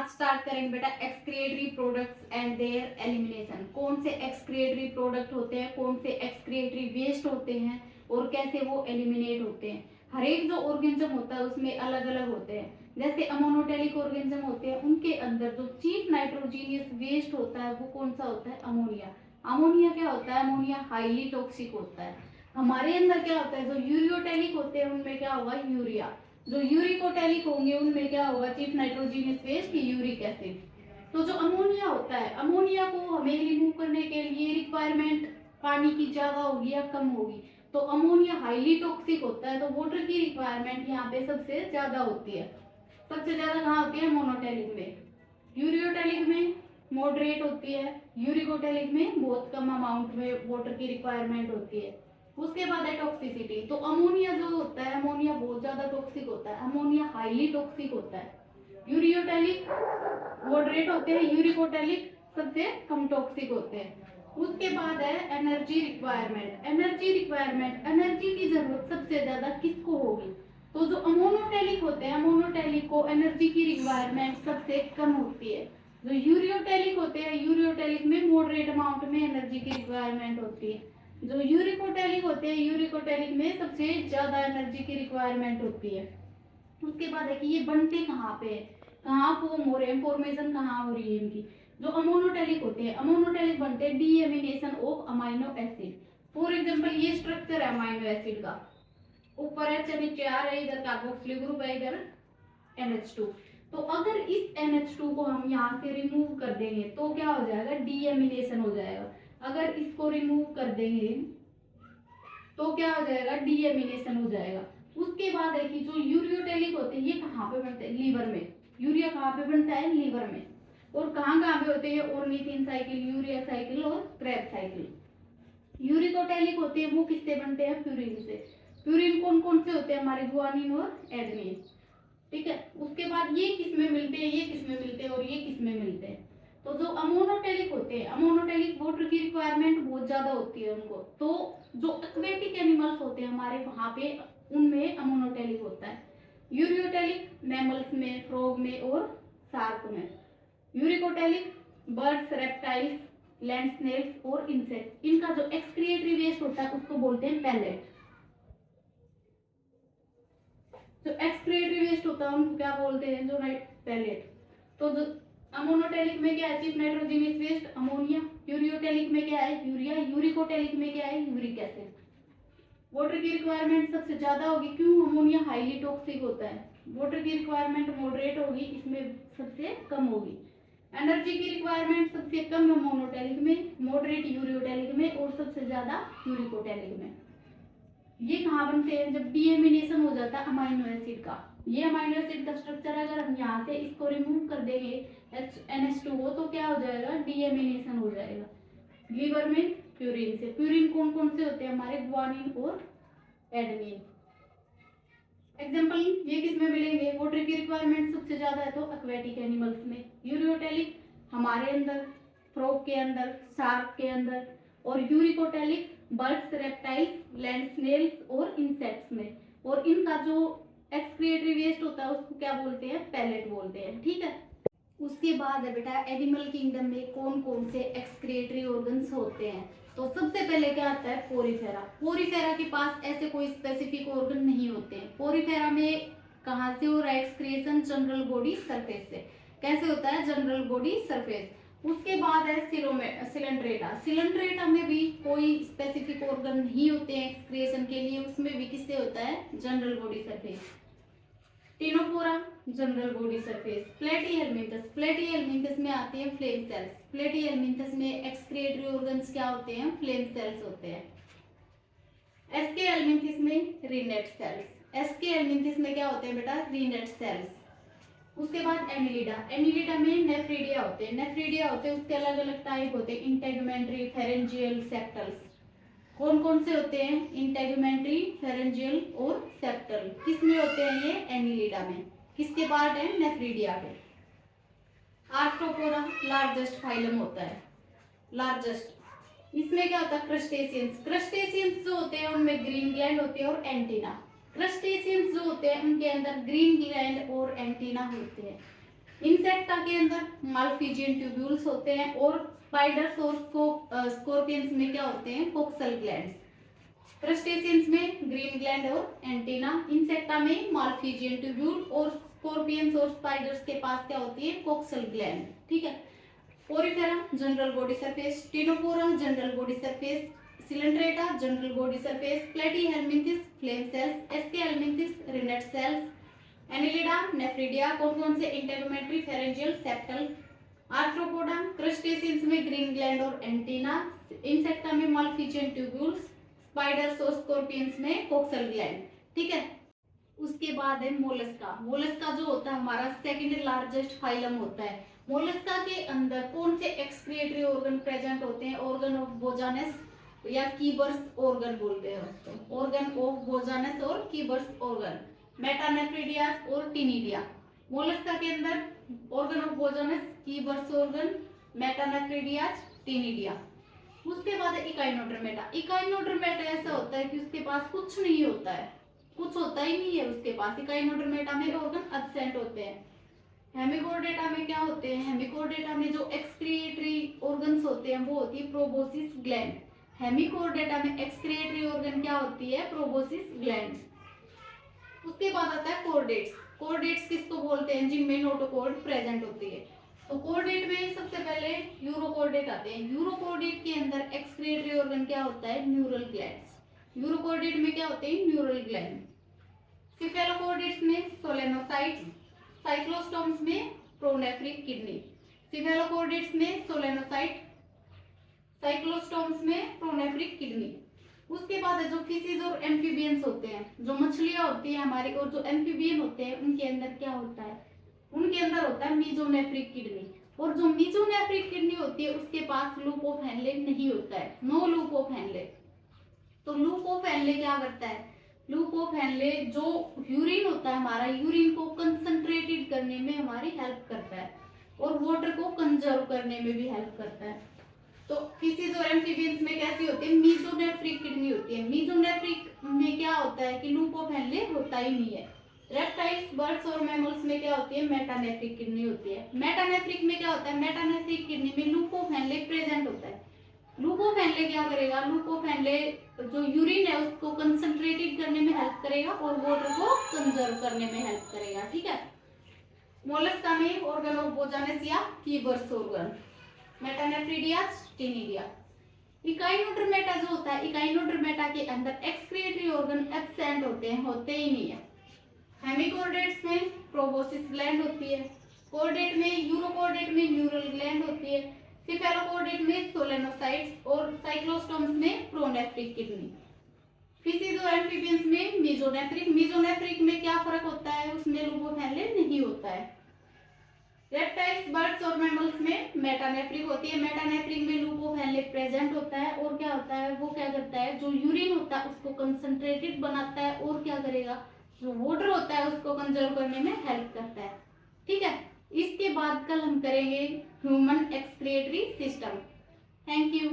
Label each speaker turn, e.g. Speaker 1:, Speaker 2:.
Speaker 1: आज स्टार्ट करेंगे बेटा excretory products and there elimination. कौन से एक्सक्रिएटरी प्रोडक्ट होते हैं, कौन से एक्सक्रिएटरी वेस्ट होते हैं और कैसे वो एलिमिनेट होते हैं। हर एक जो ऑर्गेनिज्म होता है उसमें अलग अलग होते हैं। जैसे अमोनोटेलिक ऑर्गेनिज्म होते हैं, उनके अंदर जो चीफ नाइट्रोजीनियस वेस्ट होता है वो कौन सा होता है, अमोनिया। अमोनिया क्या होता है, अमोनिया हाईली टॉक्सिक होता है। हमारे अंदर क्या होता है, जो यूरियोटेलिक होते हैं उनमें क्या होगा, यूरिया। जो यूरिकोटेलिक होंगे उनमें क्या होगा, chief nitrogenous waste uric acid. तो जो अमोनिया होता है, अमोनिया को हमें रिमूव करने के लिए रिक्वायरमेंट पानी की ज्यादा होगी या कम होगी। तो अमोनिया हाईली टॉक्सिक होता है, तो वाटर की रिक्वायरमेंट यहाँ पे सबसे ज्यादा होती है। सबसे ज्यादा कहाँ होती है, मोनोटेलिक में। यूरियोटेलिक में मॉडरेट होती है, यूरिकोटेलिक में बहुत कम अमाउंट में वाटर की रिक्वायरमेंट होती है। उसके बाद है टॉक्सिसिटी। तो अमोनिया जो होता है, अमोनिया बहुत ज्यादा टॉक्सिक होता है, अमोनिया हाईली टॉक्सिक होता है। यूरियोटेलिक मॉडरेट होते हैं, यूरिकोटेलिक सबसे कम टॉक्सिक होते हैं। उसके बाद है energy requirement. Energy requirement, energy की जरूरत सबसे ज्यादा किसको होगी, तो जो अमोनोटेलिक होते हैं, अमोनोटेलिक को एनर्जी की रिक्वायरमेंट सबसे कम होती है। जो यूरियोटेलिक होते हैं, यूरियोटेलिक में मॉडरेट अमाउंट में एनर्जी की रिक्वायरमेंट होती है। जो यूरिकोटेलिक होते हैं, यूरिकोटेलिक में सबसे ज्यादा एनर्जी की रिक्वायरमेंट होती है। उसके बाद है कि ये बनते कहाँ पे है, कहाँ फॉर्म हो रहे हैं, फॉर्मेशन कहाँ हो रही है इनकी। जो अमोनोटेलिक होते हैं, अमोनोटेलिक बनते हैं deamination of amino acid. For example ये स्ट्रक्चर है अमाइनो एसिड का, ऊपर एच है, नीचे आर है, इधर कार्बोक्सिलिक ग्रुप है, इधर NH2। तो अगर इस NH2 को हम यहाँ से रिमूव कर देंगे तो क्या हो जाएगा, डीएमिनेशन हो जाएगा। अगर इसको रिमूव कर देंगे तो क्या हो जाएगा, डीएमिनेशन हो जाएगा। उसके बाद है कि जो यूरियोटेलिक होते हैं ये कहाँ पे बनते हैं, लीवर में। यूरिया कहाँ पे बनता है, लीवर में। और कहाँ कहाँ पे होते हैं, ऑर्निथिन साइकिल, यूरिया साइकिल और क्रेब साइकिल। यूरिकोटेलिक होते हैं वो किससे बनते हैं, प्यूरिन से। प्यूरिन कौन कौन से होते हैं, हमारे गुआनिन और एडेनिन। ठीक है। उसके बाद ये किस में मिलते हैं, ये किस में मिलते हैं और ये किस में मिलते हैं। तो जो अमोनोटेलिक होते हैं, अमोनोटेलिक वाटर की रिक्वायरमेंट बहुत ज्यादा होती है उनको। तो जो एक्वेटिक एनिमल्स होते हैं हमारे वहां पे, उनमें अमोनोटेलिक होता है। यूरियोटेलिक मैमल्स में, फ्रॉग में और शार्क में। Uricotelic birds, reptiles, land snails और इंसेक्ट्स। इनका जो एक्सक्रिएटरी वेस्ट होता है उसको बोलते हैं पैलेट। जो एक्सक्रिएटरी वेस्ट होता है उनको क्या बोलते हैं, जो पैलेट। तो जो अमोनोटेलिक में क्या है, chief nitrogenous waste ammonia. Ureotelic में क्या है, यूरिया। यूरिकोटेलिक में क्या है, यूरिक एसिड। वाटर की रिक्वायरमेंट सबसे ज्यादा होगी, क्यों, अमोनिया हाईली टॉक्सिक होता है। वाटर की रिक्वायरमेंट मॉडरेट होगी, इसमें सबसे कम होगी। एनर्जी की रिक्वायरमेंट सबसे कम मोनोटेलिक में, मॉडरेट यूरियोटेलिक में और सबसे ज्यादा यूरिकोटेलिक में। ये कहाँ बनते हैं, जब डीएमिनेशन हो जाता है अमाइनो एसिड का। ये अमाइनो एसिड का स्ट्रक्चर अगर हम यहाँ से इसको रिमूव कर देंगे NH2 तो क्या हो जाएगा, डीएमिनेशन हो जाएगा लीवर में प्यूरिन से। प्यूरिन कौन कौन से होते हैं, हमारे ग्वानिन और एडेनिन। एग्जाम्पल ये किस में मिलेंगे, वाटर की रिक्वायरमेंट सबसे ज्यादा है तो एक्वेटिक एनिमल्स में। यूरियोटेलिक हमारे अंदर, फ्रॉग के अंदर, शार्क के अंदर। और uricotelic birds, reptiles, land snails और इंसेक्ट्स में। और इनका जो एक्सक्रिएटरी वेस्ट होता है उसको क्या बोलते हैं, पैलेट बोलते हैं। ठीक है। उसके बाद है बेटा एनिमल किंगडम में कौन कौन से एक्सक्रिएटरी ऑर्गन्स होते हैं। तो सबसे पहले क्या आता है, पोरीफेरा। पोरीफेरा के पास ऐसे कोई स्पेसिफिक ऑर्गन नहीं होते हैं। पोरीफेरा में कहाँ से हो रहा है एक्सक्रिएशन, जनरल बॉडी सरफेस से। कैसे होता है, जनरल बॉडी सरफेस। उसके बाद है सिलेंट्रेटा। सिलेंट्रेटा में भी कोई स्पेसिफिक ऑर्गन नहीं होते हैं एक्सक्रिएशन के लिए, उसमें भी किससे होता है, general body surface. Ctenophora general body surface. Platyhelminthes, platyhelminthes में आते हैं फ्लेम सेल्स। प्लेटिहेल्मिंथस में एक्सक्रिएटरी ऑर्गन्स क्या होते हैं, फ्लेम सेल्स होते हैं। एसके हेल्मिंथस में रिनेट सेल्स। एसके हेल्मिंथस में क्या होते हैं बेटा, रिनेट सेल्स। उसके बाद एनिलिडा। एनिलिडा में नेफ्रिडिया होते हैं। नेफ्रिडिया होते हैं, उसके अलग अलग टाइप होते हैं, इंटेगुमेंट्री, फेरेंजियल, सेप्टल्स। कौन कौन से होते हैं, इंटेगुमेंट्री, फेरेंजियल और सेप्टल। किस में होते हैं ये, एनिलिडा में। किसके पार्ट है, नेफ्रिडिया के। आर्थ्रोपोडा लार्जेस्ट फाइलम होता है, लार्जेस्ट। इसमें क्या होता है, क्रस्टेशियंस। क्रस्टेशियंस जो होते हैं उनमें ग्रीन ग्लैंड होती है और एंटीना। क्रस्टेशियंस जो होते हैं उनके अंदर ग्रीन ग्लैंड और एंटीना होते हैं। इंसेक्टा के अंदर मालफिजियन ट्यूब्यूल्स होते हैं और स्पाइडर्स और स्कॉर्पियंस में क्या होते हैं, कोक्सल ग्लैंड्स। क्रस्टेशियंस में ग्रीन ग्लैंड और एंटीना। इंसेक्टा में मालफिजियन ट्यूब्यूल और स्कॉर्पियंस और स्पाइडर्स के पास क्या होती है, कोक्सल ग्लैंड। ठीक है। Porifera general body surface, ctenophora general body surface, coelenterata general body surface, platyhelminthes flame cells, aschelminthes renette cells, annelida nephridia कौन कौन से, integumentary pharyngeal septal. Arthropoda crustaceans में ग्रीन ग्लैंड और एंटीना, इंसेक्टा में Malpighian tubules, spiders और scorpions में coxal gland. ठीक है। उसके बाद है मोलस्का। मोलस्का जो होता है हमारा सेकंड लार्जेस्ट फाइलम होता है। मोलस्का के अंदर कौन से एक्सक्रिएटरी ऑर्गन प्रेजेंट होते हैं, ऑर्गन ऑफ बोजानस या कीबर्स ऑर्गन बोलते हैं उसको, ऑर्गन ऑफ बोजानस और कीबर्स ऑर्गन, मेटानेफ्रिडिया और टिनिडिया। मोलस्का के अंदर organ of Bojanus, Keber's organ, metanephridia, ctenidia. उसके बाद इकाइनोडर्मेटा। इकाइनोडर्मेटा ऐसा होता है कि उसके पास कुछ नहीं होता है, कुछ होता ही नहीं है उसके पास। इकाइनोडर्मेटा में ऑर्गन एब्सेंट होते हैं। हेमिकोर्डेटा में क्या होते हैं, हेमिकोर्डेटा में जो एक्सक्रिएटरी ऑर्गन्स होते हैं वो होती है प्रोबोसिस ग्लैंड। हेमिकोर्डेटा में एक्सक्रिएटरी ऑर्गन क्या होती है, प्रोबोसिस ग्लैंड। उसके बाद आता है कोर्डेट्स। कोर्डेट्स किसको बोलते हैं, जिनमें नोटोकॉर्ड प्रेजेंट होती है। तो कोर्डेट में सबसे पहले यूरोकोर्डेट आते हैं। यूरोकोर्डेट के अंदर एक्सक्रिएटरी ऑर्गन क्या होता है, न्यूरल ग्लैंड्स। यूरोकोर्डेट में क्या होते हैं, न्यूरल ग्लैंड। सिफेलोकोर्डेट्स में सोलेनोसाइट्स, साइक्लोस्टोम्स में प्रोनेफ्रिक किडनी। सिफेलोकोर्डेट्स में सोलेनोसाइट, साइक्लोस्टोम्स में प्रोनेफ्रिक किडनी। उसके बाद जो फिशिज और एम्फीबियंस होते हैं, जो मछलियां होती है हमारी और जो एम्फीबियन होते हैं, उनके अंदर क्या होता है, उनके अंदर होता है मीजोनेफ्रिक किडनी। और जो मीजोनेफ्रिक किडनी होती है उसके पास लूप ऑफ हेनले नहीं होता है, नो लूप ऑफ हेनले। तो लूप ऑफ हेनले क्या करता है, लूप ऑफ हेनले जो यूरिन होता है हमारा, यूरिन को कंसंट्रेटेड करने में हमारी हेल्प करता है और वाटर को कंजर्व करने में भी हेल्प करता है। तो फिशिज और एम्फीबियंस में कैसी होती है, मीजोनेफ्रिक किडनी होती है। मीजोनेफ्रिक में क्या होता है कि लूप ऑफ हेनले होता ही नहीं है। रेप्टाइल्स, बर्ड्स और मैमल्स में क्या होती है, मेटानेफ्रिक किडनी होती है। मेटानेफ्रिक में क्या होता है, मेटानेफ्रिक किडनी में लूप ऑफ हेनले प्रेजेंट होता है। लूप ऑफ हेनले क्या करेगा, लूप ऑफ हेनले जो यूरिन है उसको कंसंट्रेटेड करने में हेल्प करेगा और वाटर को कंजर्व करने में हेल्प करेगा। ठीक है। मोलस्का में ऑर्गन ऑफ बोजानस या कीबर्स ऑर्गन, मेटानेफ्रिडिया, टिनिडिया। इकाइनोडर्मेटा जो होता है, इकाइनोडर्मेटा के अंदर एक्सक्रिएटरी ऑर्गन एब्सेंट होते हैं, होते ही नहीं है। हेमिकोर्डेट्स में प्रोबोसिस ग्लैंड होती है। कोर्डेट में, यूरोकोर्डेट में न्यूरल ग्लैंड होती है। सिफेलोकोर्डेट में सोलेनोसाइट्स और साइक्लोस्टोम्स में प्रोनेफ्रिक किडनी। फिशिज और एम्फीबियंस में मीजोनेफ्रिक। मीजोनेफ्रिक में क्या फर्क होता है, उसमें लूप ऑफ हेनले नहीं होता है। रेप्टाइल्स, बर्ड्स और मैमल्स में मेटानेफ्रिक होती है। मेटानेफ्रिक में लूप ऑफ हेनले प्रेजेंट होता है और क्या होता है, वो क्या करता है, जो यूरिन होता है उसको कंसंट्रेटेड बनाता है और क्या करेगा, जो वाटर होता है उसको कंजर्व करने में हेल्प करता है। ठीक है। इसके बाद कल हम करेंगे human excretory system. Thank you.